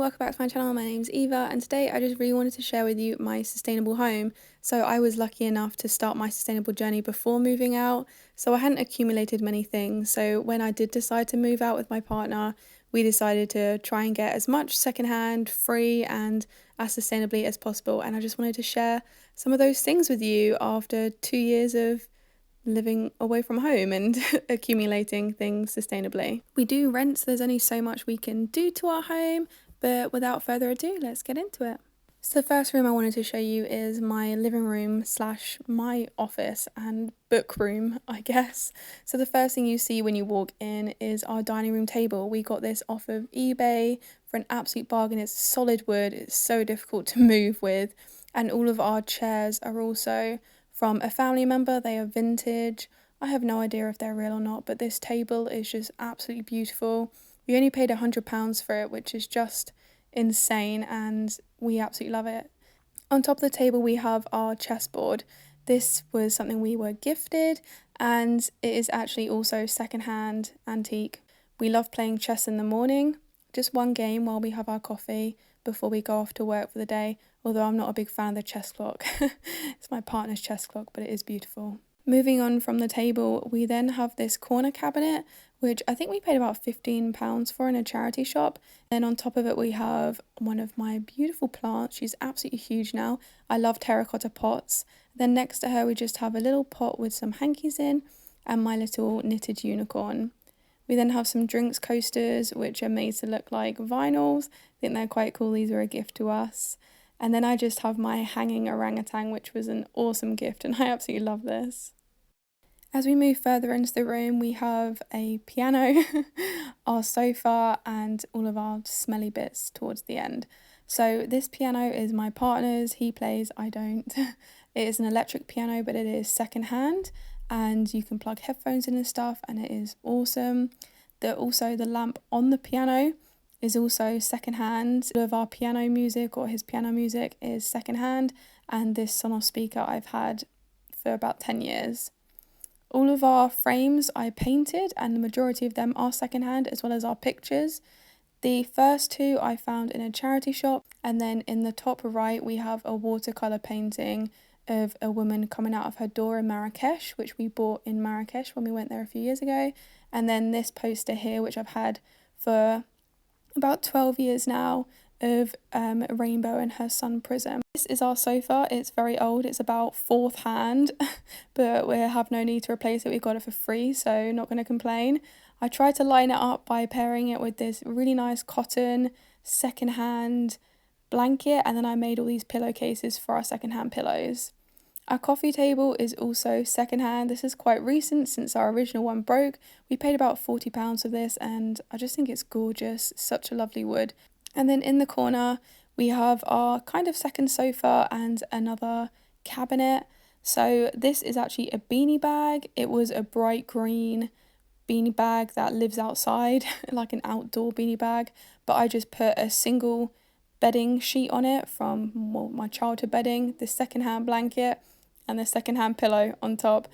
welcome back to my channel. My name's Eva, and today I just really wanted to share with you my sustainable home. So I was lucky enough to start my sustainable journey before moving out, so I hadn't accumulated many things. So when I did decide to move out with my partner, we decided to try and get as much secondhand, free, and as sustainably as possible. And I just wanted to share some of those things with you after 2 years of living away from home and accumulating things sustainably. We do rent, so there's only so much we can do to our home, but without further ado, let's get into it. So the first room I wanted to show you is my living room slash my office and book room, I guess. So the first thing you see when you walk in is our dining room table. We got this off of eBay for an absolute bargain. It's solid wood, it's so difficult to move with, and all of our chairs are also from a family member. They are vintage. I have no idea if they're real or not, but this table is just absolutely beautiful. We only paid £100 for it, which is just insane, and we absolutely love it. On top of the table we have our chessboard. This was something we were gifted, and it is actually also secondhand, antique. We love playing chess in the morning, just one game while we have our coffee before we go off to work for the day, although I'm not a big fan of the chess clock. It's my partner's chess clock, but it is beautiful. Moving on from the table, we then have this corner cabinet, which I think we paid about £15 for in a charity shop. Then on top of it we have one of my beautiful plants. She's absolutely huge now. I love terracotta pots. Then next to her we just have a little pot with some hankies in and my little knitted unicorn. We then have some drinks coasters, which are made to look like vinyls. I think they're quite cool. These were a gift to us. And then I just have my hanging orangutan, which was an awesome gift, and I absolutely love this. As we move further into the room, we have a piano, our sofa, and all of our smelly bits towards the end. So this piano is my partner's. He plays, I don't. It is an electric piano, but it is secondhand, and you can plug headphones in and stuff, and it is awesome. Also the lamp on the piano is also secondhand. All of our piano music, or his piano music, is secondhand, and this Sonos speaker I've had for about 10 years. All of our frames I painted, and the majority of them are secondhand, as well as our pictures. The first two I found in a charity shop, and then in the top right we have a watercolour painting of a woman coming out of her door in Marrakesh, which we bought in Marrakesh when we went there a few years ago. And then this poster here, which I've had for about 12 years now, of a rainbow and her sun prism. This is our sofa. It's very old. It's about fourth hand, but we have no need to replace it. We got it for free, so not going to complain. I tried to line it up by pairing it with this really nice cotton secondhand blanket, and then I made all these pillowcases for our secondhand pillows. Our coffee table is also secondhand. This is quite recent since our original one broke. We paid about £40 for this, and I just think it's gorgeous. It's such a lovely wood. And then in the corner we have our kind of second sofa and another cabinet. So this is actually a beanie bag. It was a bright green beanie bag that lives outside, like an outdoor beanie bag, but I just put a single bedding sheet on it from my childhood bedding, this secondhand blanket, and the secondhand pillow on top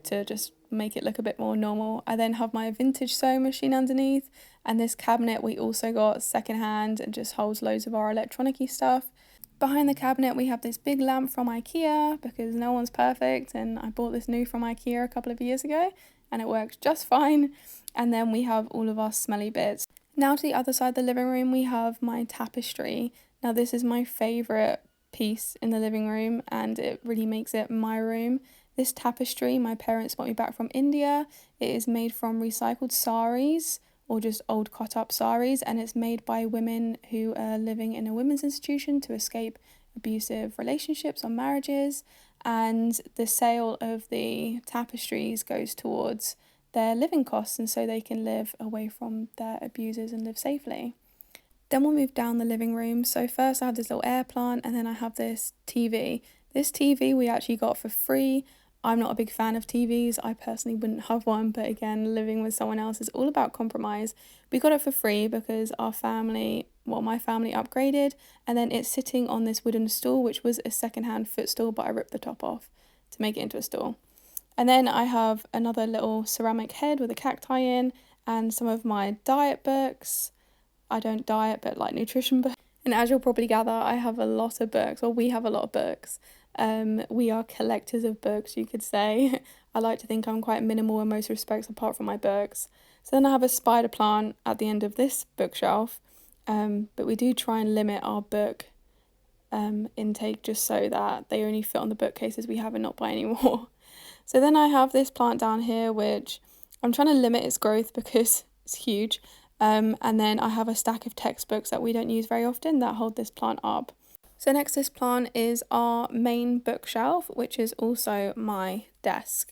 to just make it look a bit more normal. I then have my vintage sewing machine underneath, and this cabinet we also got secondhand and just holds loads of our electronic-y stuff. Behind the cabinet we have this big lamp from IKEA, because no one's perfect, and I bought this new from IKEA a couple of years ago and it works just fine. And then we have all of our smelly bits. Now to the other side of the living room we have my tapestry. Now this is my favourite piece in the living room, and it really makes it my room. This tapestry my parents brought me back from India. It is made from recycled saris, or just old cut up saris, and it's made by women who are living in a women's institution to escape abusive relationships or marriages, and the sale of the tapestries goes towards their living costs, and so they can live away from their abusers and live safely. Then we'll move down the living room. So first I have this little air plant, and then I have this TV. This TV we actually got for free. I'm not a big fan of TVs. I personally wouldn't have one, but again, living with someone else is all about compromise. We got it for free because my family upgraded, and then it's sitting on this wooden stool, which was a secondhand footstool, but I ripped the top off to make it into a stool. And then I have another little ceramic head with a cacti in, and some of my diet books, I don't diet, but like nutrition books. And as you'll probably gather, I have a lot of books, or we have a lot of books. We are collectors of books, you could say. I like to think I'm quite minimal in most respects apart from my books. So then I have a spider plant at the end of this bookshelf, but we do try and limit our book intake just so that they only fit on the bookcases we have and not buy any more. So then I have this plant down here, which I'm trying to limit its growth because it's huge. And then I have a stack of textbooks that we don't use very often that hold this plant up. So next to this plant is our main bookshelf, which is also my desk.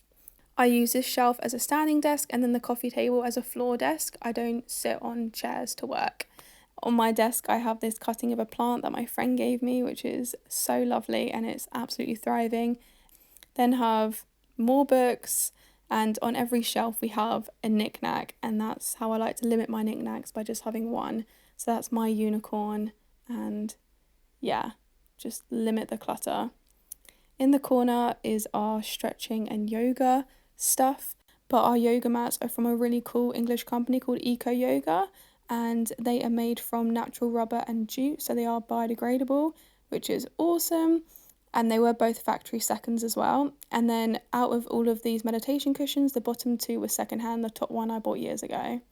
I use this shelf as a standing desk and then the coffee table as a floor desk. I don't sit on chairs to work. On my desk, I have this cutting of a plant that my friend gave me, which is so lovely and it's absolutely thriving. Then have more books, and on every shelf we have a knick-knack, and that's how I like to limit my knick-knacks, by just having one. So that's my unicorn, and yeah, just limit the clutter. In the corner is our stretching and yoga stuff, but our yoga mats are from a really cool English company called Eco Yoga, and they are made from natural rubber and jute, so they are biodegradable, which is awesome. And they were both factory seconds as well. And then out of all of these meditation cushions, the bottom two were secondhand, the top one I bought years ago.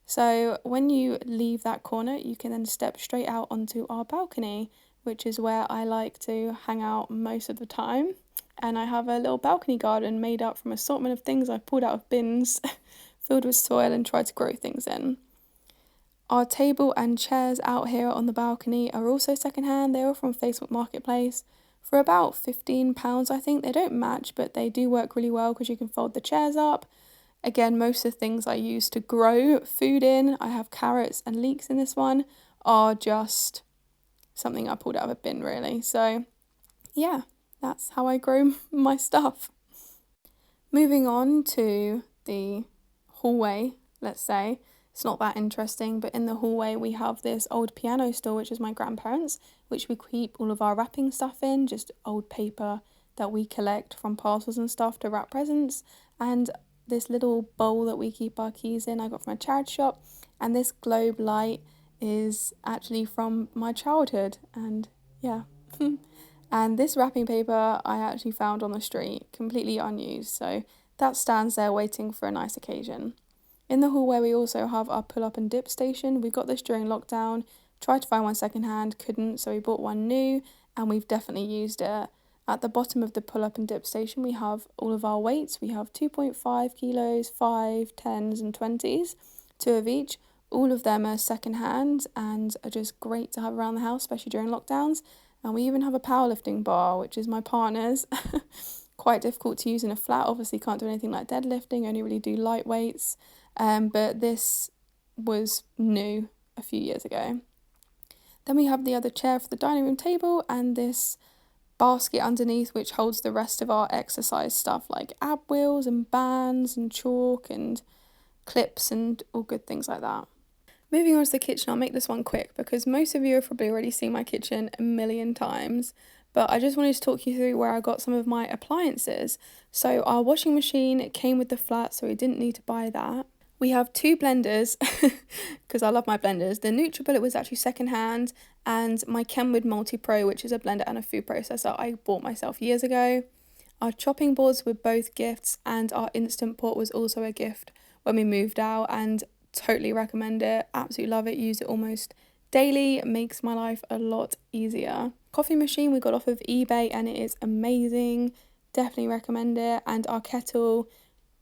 So when you leave that corner, you can then step straight out onto our balcony, which is where I like to hang out most of the time. And I have a little balcony garden made up from an assortment of things I pulled out of bins, filled with soil, and tried to grow things in. Our table and chairs out here on the balcony are also secondhand. They were from Facebook Marketplace for about £15, I think. They don't match, but they do work really well because you can fold the chairs up. Again, most of the things I use to grow food in, I have carrots and leeks in this one, are just something I pulled out of a bin, really. So yeah, that's how I grow my stuff. Moving on to the hallway, let's say. It's not that interesting, but in the hallway we have this old piano store, which is my grandparents', which we keep all of our wrapping stuff in, just old paper that we collect from parcels and stuff to wrap presents, and this little bowl that we keep our keys in I got from a charity shop, and this globe light is actually from my childhood, and yeah. And this wrapping paper I actually found on the street, completely unused, so that stands there waiting for a nice occasion. In the hallway we also have our pull up and dip station. We got this during lockdown, tried to find one secondhand, couldn't, so we bought one new, and we've definitely used it. At the bottom of the pull up and dip station we have all of our weights. We have 2.5 kilos, 5, 10s and 20s, 2 of each. All of them are secondhand and are just great to have around the house, especially during lockdowns. And we even have a powerlifting bar, which is my partner's. Quite difficult to use in a flat, obviously can't do anything like deadlifting, only really do light weights. But this was new a few years ago. Then we have the other chair for the dining room table and this basket underneath, which holds the rest of our exercise stuff like ab wheels and bands and chalk and clips and all good things like that. Moving on to the kitchen, I'll make this one quick because most of you have probably already seen my kitchen a million times, but I just wanted to talk you through where I got some of my appliances. So our washing machine came with the flat, so we didn't need to buy that. We have 2 blenders, because I love my blenders. The NutriBullet was actually secondhand, and my Kenwood Multi Pro, which is a blender and a food processor, I bought myself years ago. Our chopping boards were both gifts, and our Instant Pot was also a gift when we moved out, and totally recommend it. Absolutely love it. Use it almost daily. It makes my life a lot easier. Coffee machine we got off of eBay, and it is amazing. Definitely recommend it. And our kettle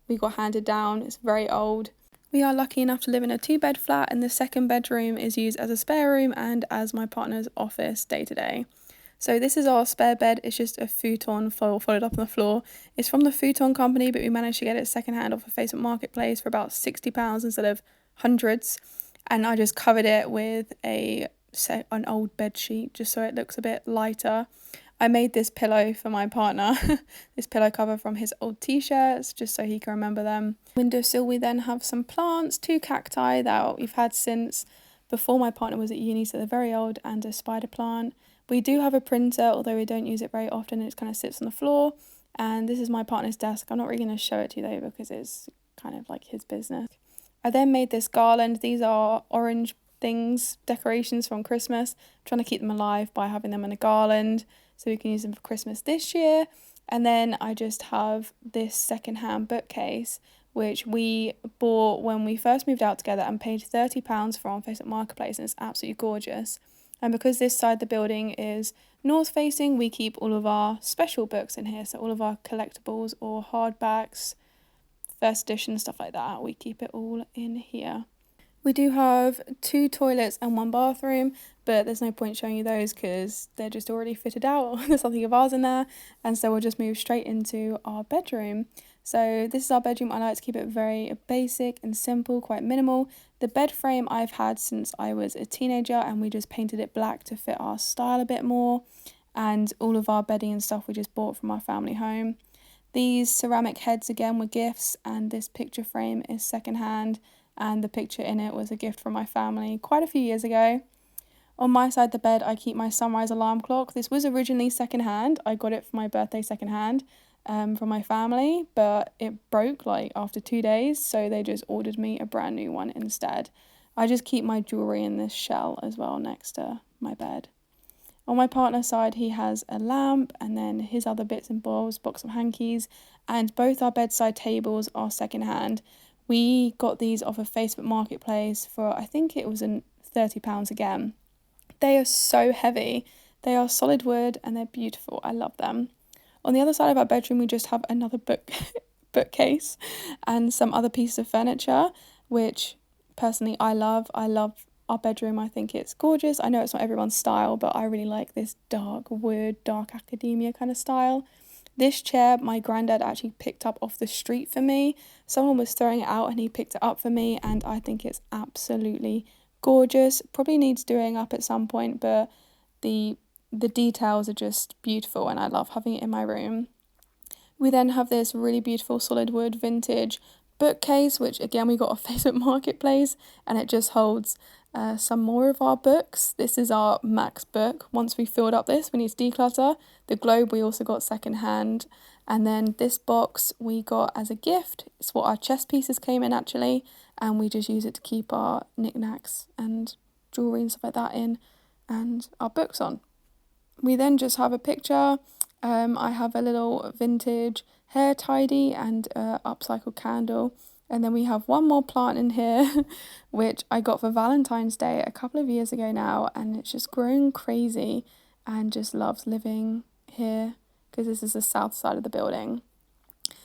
we got handed down. It's very old. We are lucky enough to live in a 2-bed flat, and the second bedroom is used as a spare room and as my partner's office day to day. So this is our spare bed. It's just a futon folded up on the floor. It's from the futon company, but we managed to get it secondhand off of Facebook Marketplace for about £60 instead of hundreds. And I just covered it with an old bed sheet just so it looks a bit lighter. I made this pillow for my partner, this pillow cover from his old t-shirts, just so he can remember them. Windowsill we then have some plants, 2 cacti that we've had since before my partner was at uni, so they're very old, and a spider plant. We do have a printer, although we don't use it very often, it just kind of sits on the floor. And this is my partner's desk. I'm not really going to show it to you though because it's kind of like his business. I then made this garland. These are orange things, decorations from Christmas. I'm trying to keep them alive by having them in a garland so we can use them for Christmas this year. And then I just have this secondhand bookcase, which we bought when we first moved out together and paid £30 for on Facebook Marketplace, and it's absolutely gorgeous. And because this side of the building is north facing, we keep all of our special books in here. So all of our collectibles or hardbacks, first edition, stuff like that, we keep it all in here. We do have 2 toilets and 1 bathroom, but there's no point showing you those because they're just already fitted out. There's something of ours in there, and so we'll just move straight into our bedroom. So this is our bedroom. I like to keep it very basic and simple, quite minimal. The bed frame I've had since I was a teenager, and we just painted it black to fit our style a bit more. And all of our bedding and stuff we just bought from our family home. These ceramic heads again were gifts, and this picture frame is secondhand, and the picture in it was a gift from my family quite a few years ago. On my side of the bed, I keep my sunrise alarm clock. This was originally secondhand. I got it for my birthday secondhand from my family, but it broke like after 2 days, so they just ordered me a brand new one instead. I just keep my jewellery in this shell as well next to my bed. On my partner's side, he has a lamp and then his other bits and bobs, box of hankies, and both our bedside tables are secondhand. We got these off of Facebook Marketplace for, I think it was £30 again. They are so heavy. They are solid wood and they're beautiful. I love them. On the other side of our bedroom, we just have another bookcase and some other pieces of furniture, which personally I love. I love our bedroom. I think it's gorgeous. I know it's not everyone's style, but I really like this dark wood, dark academia kind of style. This chair my granddad actually picked up off the street for me. Someone was throwing it out and he picked it up for me, and I think it's absolutely gorgeous. Probably needs doing up at some point, but the details are just beautiful and I love having it in my room. We then have this really beautiful solid wood vintage bookcase, which again we got off Facebook Marketplace, and it just holds some more of our books. This is our max book. Once we filled up this, we need to declutter. The globe we also got secondhand, and then this box we got as a gift. It's what our chess pieces came in actually, and we just use it to keep our knickknacks and jewellery and stuff like that in, and our books on. We then just have a picture. I have a little vintage hair tidy and upcycled candle. And then we have one more plant in here, which I got for Valentine's Day a couple of years ago now. And it's just grown crazy and just loves living here because this is the south side of the building.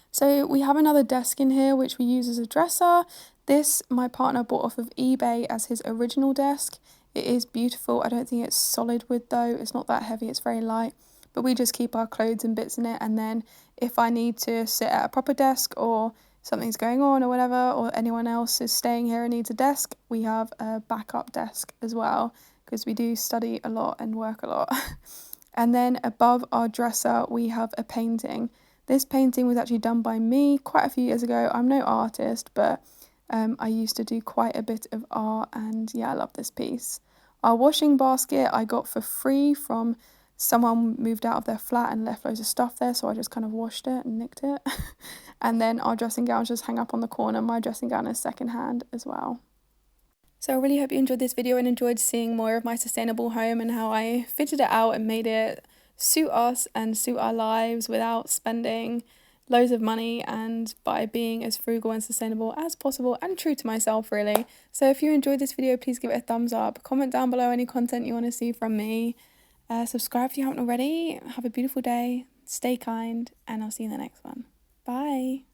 So we have another desk in here, which we use as a dresser. This my partner bought off of eBay as his original desk. It is beautiful. I don't think it's solid wood though. It's not that heavy. It's very light. But we just keep our clothes and bits in it. And then if I need to sit at a proper desk or something's going on or whatever, or anyone else is staying here and needs a desk, we have a backup desk as well because we do study a lot and work a lot. And then above our dresser, we have a painting. This painting was actually done by me quite a few years ago. I'm no artist, but I used to do quite a bit of art, and yeah, I love this piece. Our washing basket I got for free from someone moved out of their flat and left loads of stuff there, so I just kind of washed it and nicked it. And then our dressing gowns just hang up on the corner. My dressing gown is secondhand as well. So I really hope you enjoyed this video and enjoyed seeing more of my sustainable home and how I fitted it out and made it suit us and suit our lives without spending loads of money and by being as frugal and sustainable as possible and true to myself really. So if you enjoyed this video, please give it a thumbs up, comment down below any content you want to see from me, subscribe if you haven't already. Have a beautiful day, stay kind, and I'll see you in the next one. Bye.